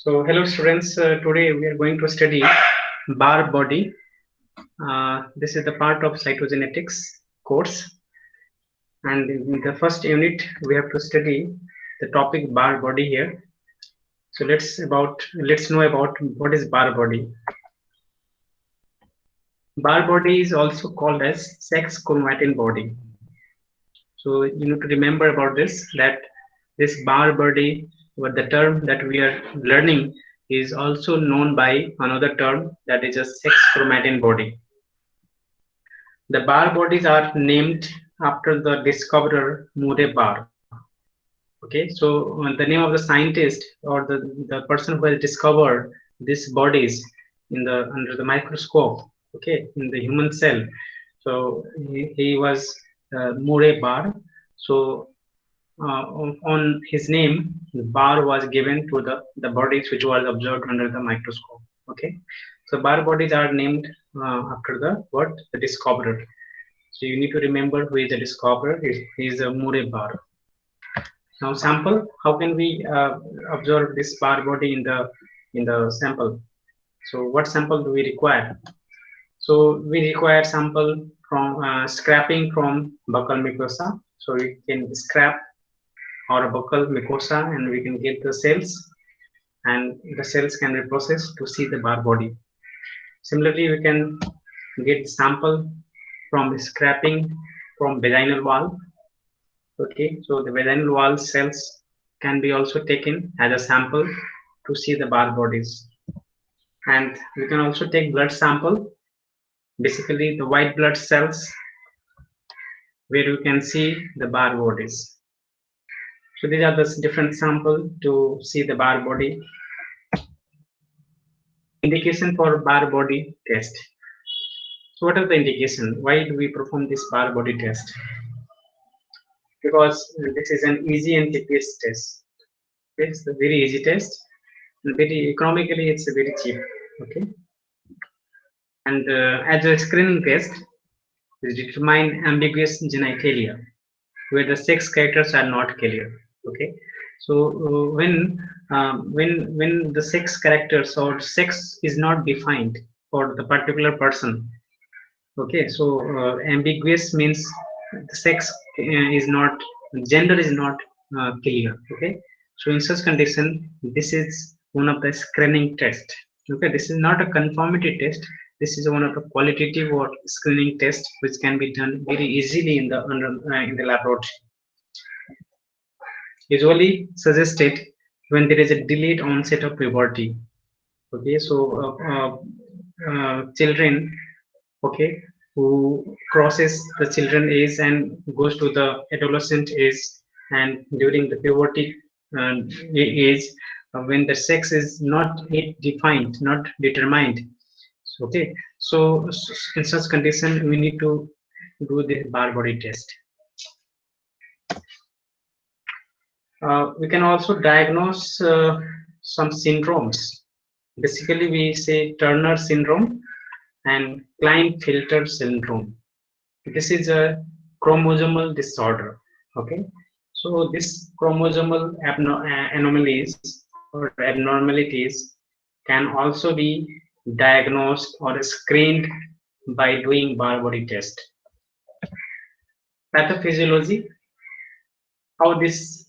So, hello students. Today we are going to study bar body. This is the part of cytogenetics course, and in the first unit we have to study the topic bar body here. So let's know about what is bar body. Bar body is also called as sex chromatin body. So you need to remember about this that this bar body, what the term that we are learning is also known by another term that is a sex chromatin body. The bar bodies are named after the discoverer Murray Bar. Okay, so the name of the scientist or the person who has discovered these bodies in the under the microscope, okay, in the human cell. So he was Murray Bar. So on his name, the bar was given to the bodies which was observed under the microscope. Okay, so bar bodies are named after the what the discoverer. So you need to remember who is the discoverer. He is a Murray bar. Now sample. How can we observe this bar body in the sample? So what sample do we require? So we require sample from scrapping from buccal mucosa. So we can scrap our buccal mucosa and we can get the cells, and the cells can be processed to see the bar body. Similarly, we can get sample from scrapping from vaginal wall. Okay, so the vaginal wall cells can be also taken as a sample to see the bar bodies. And we can also take blood sample, basically the white blood cells, where you can see the bar bodies. So these are the different sample to see the bar body. Indication for bar body test. So what are the indication? Why do we perform this bar body test? Because this is an easy and cheapest test. It's a very easy test, and very economically it's very cheap. Okay, and as a screening test, is determine ambiguous genitalia where the sex characters are not clear. Okay, so when the sex characters or sex is not defined for the particular person. Okay, so ambiguous means the sex is not, gender is not clear. Okay, so in such condition, this is one of the screening test. Okay, this is not a conformity test. This is one of the qualitative or screening test which can be done very easily in the laboratory. Usually suggested when there is a delayed onset of puberty. Okay, so children, okay, who crosses the children age and goes to the adolescent age, and during the puberty age, when the sex is not yet defined, not determined. Okay, so in such condition we need to do the bar body test. We can also diagnose some syndromes. Basically, we say Turner syndrome and Klinefelter syndrome. This is a chromosomal disorder. Okay, so this chromosomal anomalies or abnormalities can also be diagnosed or screened by doing bar body test. Pathophysiology, how this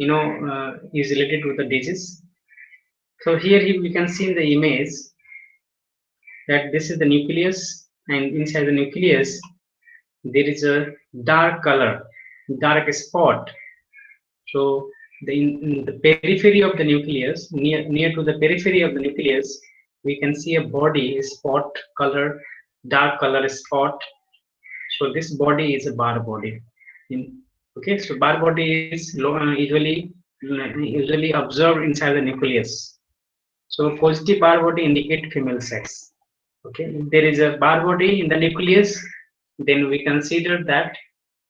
is related to the disease. So here we can see in the image that this is the nucleus, and inside the nucleus there is a dark color, dark spot. So in the periphery of the nucleus, near to the periphery of the nucleus, we can see a body, a spot color, dark color spot. So this body is a bar body. Okay, so bar body is usually observed inside the nucleus. So positive bar body indicate female sex. Okay, if there is a bar body in the nucleus, then we consider that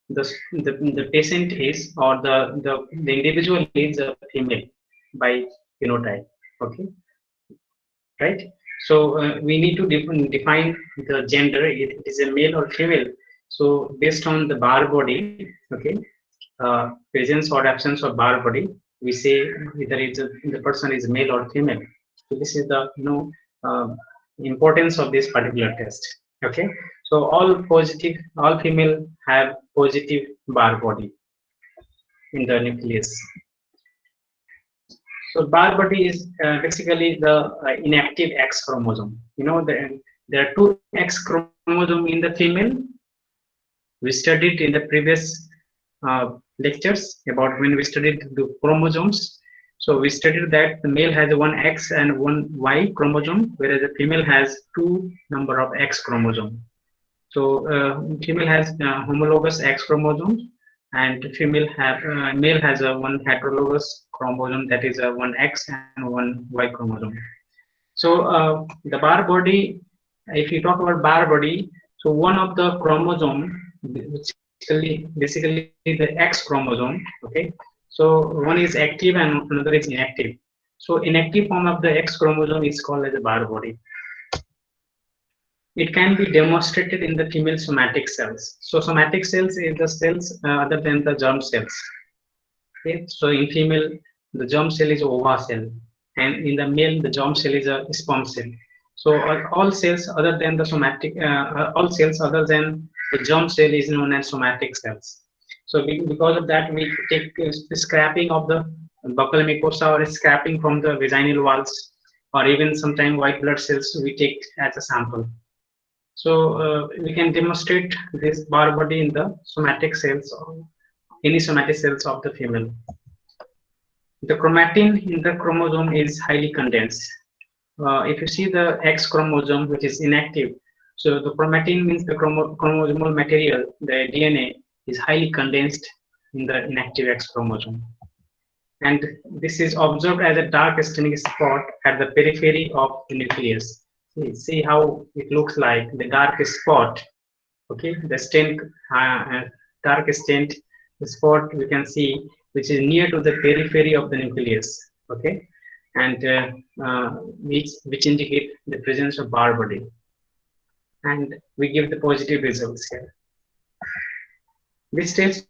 the patient is, or the individual is a female by phenotype. Okay, right? So we need to define the gender. It is a male or female. So based on the bar body, okay, presence or absence of bar body, we say whether the person is male or female. So this is the importance of this particular test. Okay, so all female have positive Barr body in the nucleus. So Barr body is basically the inactive X chromosome. There are two X chromosome in the female. We studied in the previous lectures about when we studied the chromosomes. So we studied that the male has one X and one Y chromosome, whereas the female has two number of X chromosome. So female has homologous X chromosome, and male has a one heterologous chromosome, that is a one X and one Y chromosome. So the Barr body, if you talk about Barr body, so one of the chromosome, basically the X chromosome, okay, so one is active and another is inactive. So inactive form of the X chromosome is called as a Barr body. It can be demonstrated in the female somatic cells. So somatic cells is the cells other than the germ cells. Okay, so in female the germ cell is ova cell, and in the male the germ cell is a sperm cell. So all cells other than the somatic, all cells other than the germ cell is known as somatic cells. So because of that, we take scrapping of the buccal mucosa or scrapping from the vaginal walls, or even sometimes white blood cells we take as a sample. So we can demonstrate this Barr body in the somatic cells, or any somatic cells of the female. The chromatin in the chromosome is highly condensed. If you see the X chromosome, which is inactive, so the chromatin means the chromosomal material, the DNA, is highly condensed in the inactive X chromosome. And this is observed as a dark staining spot at the periphery of the nucleus. See how it looks like, the dark spot, okay, the stained, dark stained spot we can see, which is near to the periphery of the nucleus, okay, and which indicate the presence of Barr body, and we give the positive results here. This test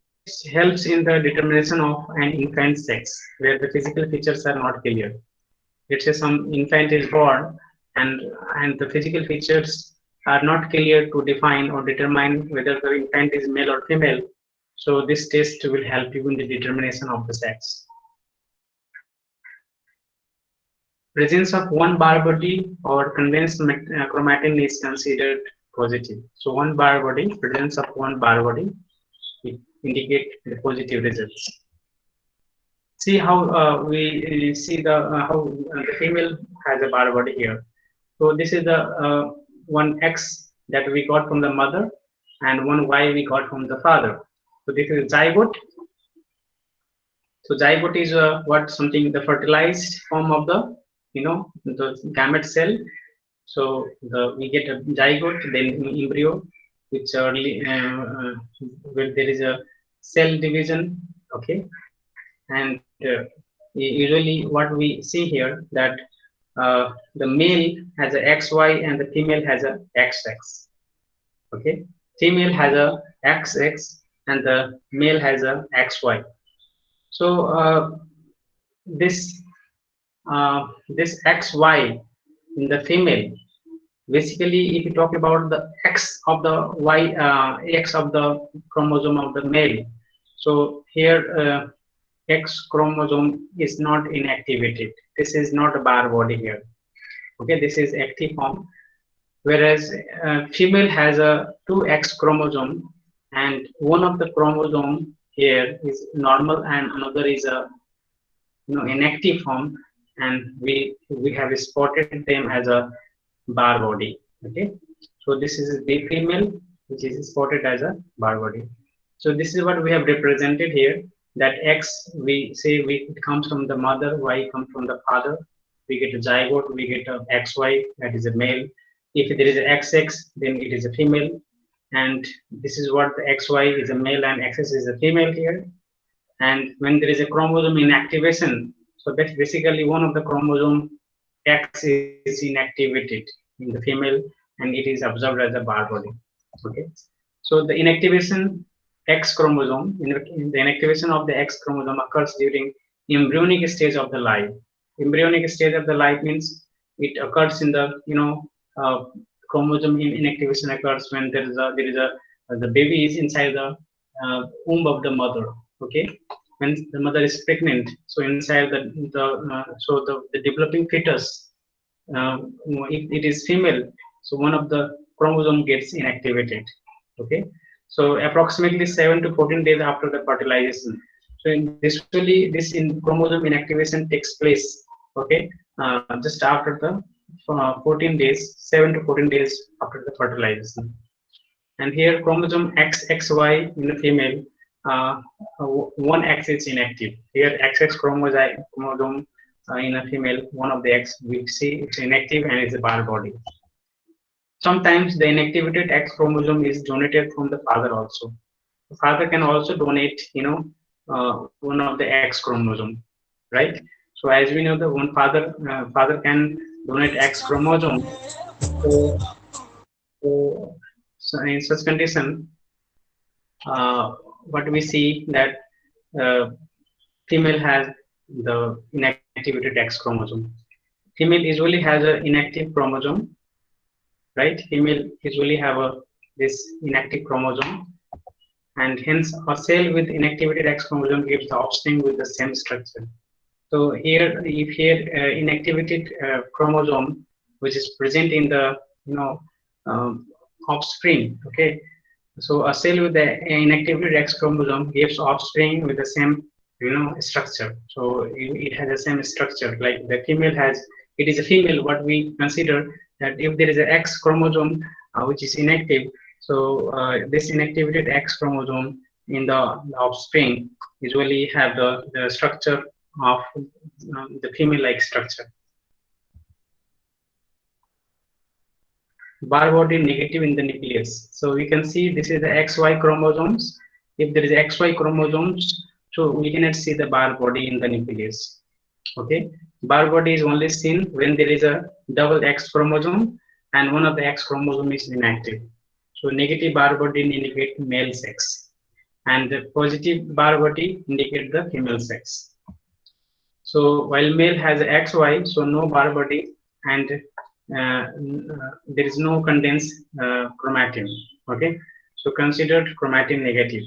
helps in the determination of an infant's sex, where the physical features are not clear. Let's say some infant is born, and the physical features are not clear to define or determine whether the infant is male or female. So this test will help you in the determination of the sex. Presence of one Barr body or condensed chromatin is considered positive. So one Barr body, presence of one Barr body, it indicate the positive results. See how we see the how the female has a Barr body here. So this is the one X that we got from the mother, and one Y we got from the father. So this is zygote. So zygote is something, the fertilized form of the the gamete cell. So we get a zygote, then embryo, which early where there is a cell division, okay, and usually what we see here, that the male has a XY and the female has a XX. Okay, female has a XX and the male has a XY. So this XY in the female, basically, if you talk about the X of the Y, X of the chromosome of the male, so here X chromosome is not inactivated. This is not a Barr body here. Okay, this is active form, whereas female has a 2X chromosome, and one of the chromosome here is normal and another is a inactive form, and we have spotted them as a Barr body. Okay, so this is the female which is spotted as a Barr body. So this is what we have represented here, that X we say it comes from the mother, Y comes from the father. We get a zygote, we get a XY, that is a male. If there is a XX, then it is a female, and this is what the XY is a male and XX is a female here. And when there is a chromosome inactivation, so that's basically one of the chromosome X is inactivated in the female, and it is observed as a Barr body. Okay, so the inactivation X chromosome, the inactivation of the X chromosome occurs during embryonic stage of the life. Embryonic stage of the life means it occurs in the chromosome inactivation occurs when there is a the baby is inside the womb of the mother. Okay, when the mother is pregnant, so inside the developing fetus, if it is female, so one of the chromosome gets inactivated. Okay, so approximately 7 to 14 days after the fertilization. So usually this in chromosome inactivation takes place. Okay, just after the 14 days, 7 to 14 days after the fertilization. And here chromosome XXY in the female, one X is inactive. Here XX chromosome in a female, one of the X we see it's inactive and is a Barr body. Sometimes the inactivated X chromosome is donated from the father also. The father can also donate, one of the X chromosome, right? So as we know, the one father can donate X chromosome. So, so in such condition, what we see that uh, female has the inactivated X chromosome. Female usually has an inactive chromosome, right? Female usually have this inactive chromosome, and hence a cell with inactivated X chromosome gives the offspring with the same structure. So here, if here inactivated chromosome, which is present in the offspring, okay. So a cell with the inactivated X chromosome gives offspring with the same structure. So it has the same structure like the female has. It is a female. What we consider that if there is an X chromosome which is inactive, so this inactivated X chromosome in the offspring usually have the structure of the female-like structure. Barr body negative in the nucleus. So we can see this is the XY chromosomes. If there is XY chromosomes, so we cannot see the Barr body in the nucleus. Okay, Barr body is only seen when there is a double X chromosome and one of the X chromosome is inactive. So negative Barr body indicate male sex, and the positive Barr body indicate the female sex. So while male has XY, so no Barr body, and there is no condensed chromatin. Okay, so considered chromatin negative.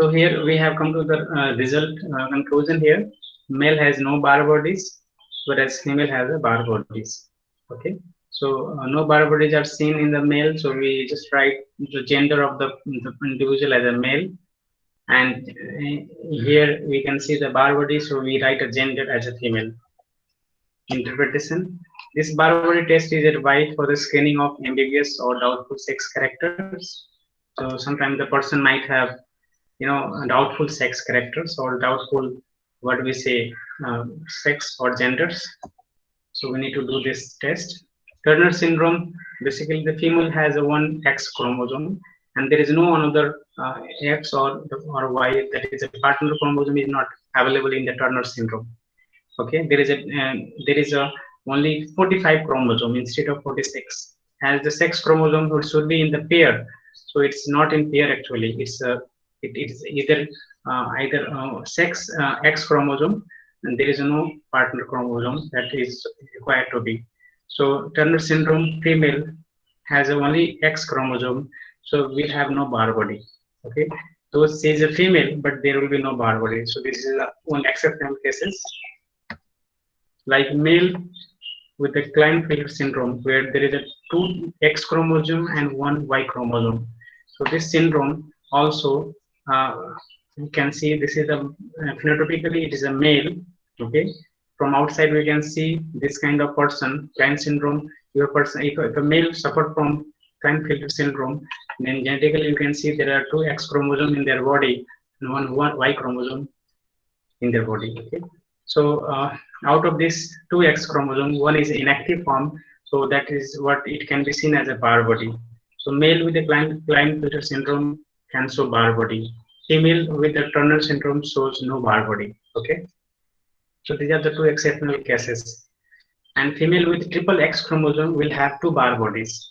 So here we have come to the result conclusion here. Male has no Barr bodies, whereas female has a Barr bodies. Okay, so no Barr bodies are seen in the male, so we just write the gender of the individual as a male. And here we can see the Barr body, so we write a gender as a female. Interpretation: this Barr body test is advised for the screening of ambiguous or doubtful sex characters. So sometimes the person might have doubtful sex characters or doubtful what we say sex or genders. So we need to do this test. Turner syndrome, basically the female has a one X chromosome and there is no another X or Y, that is a partner chromosome is not available in the Turner syndrome. Okay, there is a only 45 chromosome instead of 46. As the sex chromosome should be in the pair, so it's not in pair actually. It is either sex X chromosome, and there is no partner chromosome that is required to be. So Turner syndrome female has only X chromosome, so we have no Barr body. Okay, so she is a female, but there will be no Barr body. So this is one exceptional cases. Like male with the Klinefelter syndrome, where there is a 2 X chromosome and 1 Y chromosome. So this syndrome also you can see this is a phenotypically it is a male. Okay, from outside we can see this kind of person, Klein syndrome. Your person, if a male suffered from Klinefelter syndrome, then genetically you can see there are 2 X chromosomes in their body and 1 Y chromosome in their body. Okay, so out of this 2 X chromosome, one is inactive form, so that is what it can be seen as a Barr body. So male with the Klinefelter syndrome can show Barr body. Female with the Turner syndrome shows no Barr body. Okay, so these are the 2 exceptional cases. And female with triple X chromosome will have 2 Barr bodies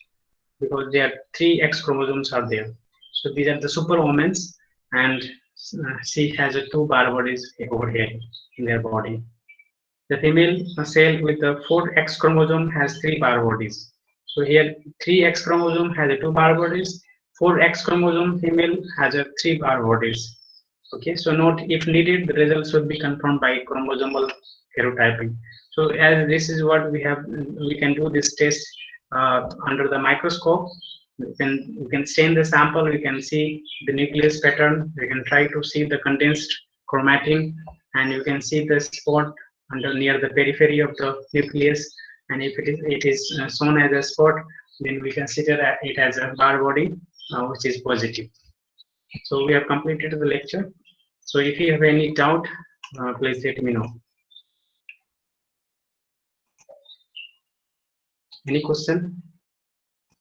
because there are 3 X chromosomes are there. So these are the superwomen, and she has a 2 bar bodies over here in their body. The female cell with the 4 X chromosome has 3 bar bodies. So here 3 X chromosome has a 2 bar bodies, 4 X chromosome female has a 3 bar bodies. Okay, so note if needed, the results should be confirmed by chromosomal karyotyping. So as this is what we can do this test under the microscope. We can stain the sample, we can see the nucleus pattern, we can try to see the condensed chromatin, and you can see the spot under near the periphery of the nucleus. And if it is shown as a spot, then we consider it as a bar body, which is positive. So we have completed the lecture. So if you have any doubt, please let me know. Any question?